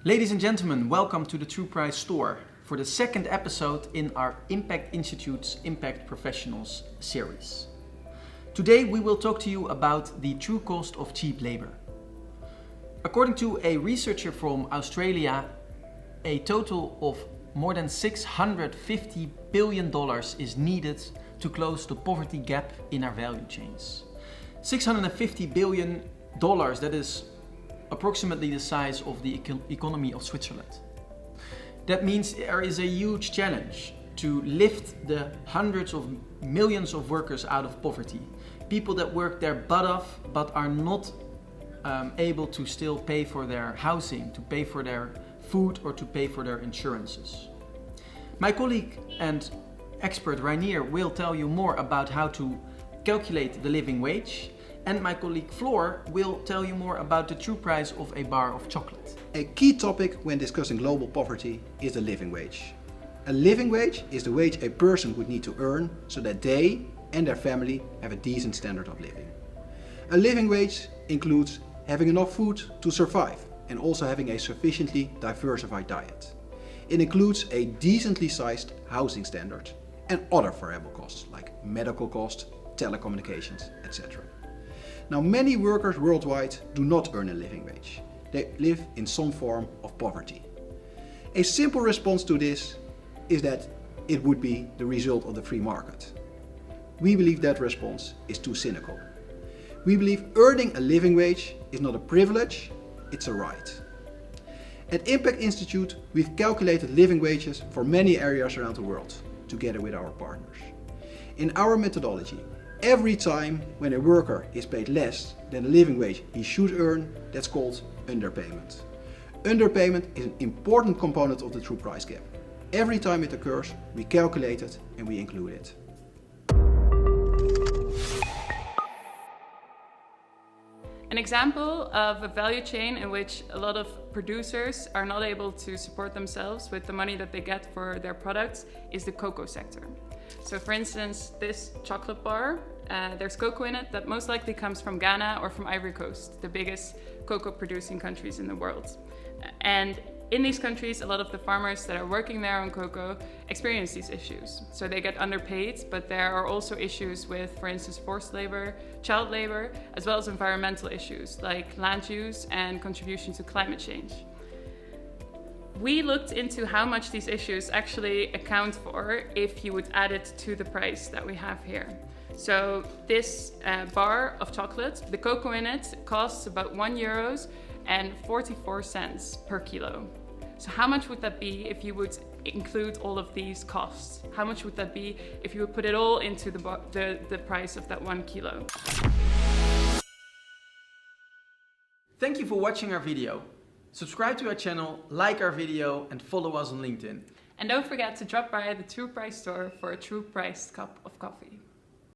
Ladies and gentlemen, welcome to the True Price store for the second episode in our Impact Institute's Impact Professionals series. Today we will talk to you about the true cost of cheap labor. According to a researcher from Australia, a total of more than $650 billion is needed to close the poverty gap in our value chains. $650 billion, that is approximately the size of the economy of Switzerland. That means there is a huge challenge to lift the hundreds of millions of workers out of poverty. People that work their butt off but are not able to still pay for their housing, to pay for their food or to pay for their insurances. My colleague and expert Rainier will tell you more about how to calculate the living wage, and my colleague Floor will tell you more about the true price of a bar of chocolate. A key topic when discussing global poverty is the living wage. A living wage is the wage a person would need to earn so that they and their family have a decent standard of living. A living wage includes having enough food to survive and also having a sufficiently diversified diet. It includes a decently sized housing standard and other variable costs like medical costs, telecommunications, etc. Now, many workers worldwide do not earn a living wage. They live in some form of poverty. A simple response to this is that it would be the result of the free market. We believe that response is too cynical. We believe earning a living wage is not a privilege, it's a right. At Impact Institute, we've calculated living wages for many areas around the world, together with our partners. In our methodology, every time when a worker is paid less than the living wage he should earn, that's called underpayment. Underpayment is an important component of the true price gap. Every time it occurs, we calculate it and we include it. An example of a value chain in which a lot of producers are not able to support themselves with the money that they get for their products is the cocoa sector. So for instance, this chocolate bar, there's cocoa in it that most likely comes from Ghana or from Ivory Coast, the biggest cocoa producing countries in the world. And in these countries, a lot of the farmers that are working there on cocoa experience these issues. So they get underpaid, but there are also issues with, for instance, forced labor, child labor, as well as environmental issues like land use and contribution to climate change. We looked into how much these issues actually account for if you would add it to the price that we have here. So this bar of chocolate, the cocoa in it costs about €1.44 per kilo. So how much would that be if you would include all of these costs? How much would that be if you would put it all into the price of that 1 kilo? Thank you for watching our video. Subscribe to our channel, like our video and follow us on LinkedIn. And don't forget to drop by the True Price store for a true priced cup of coffee.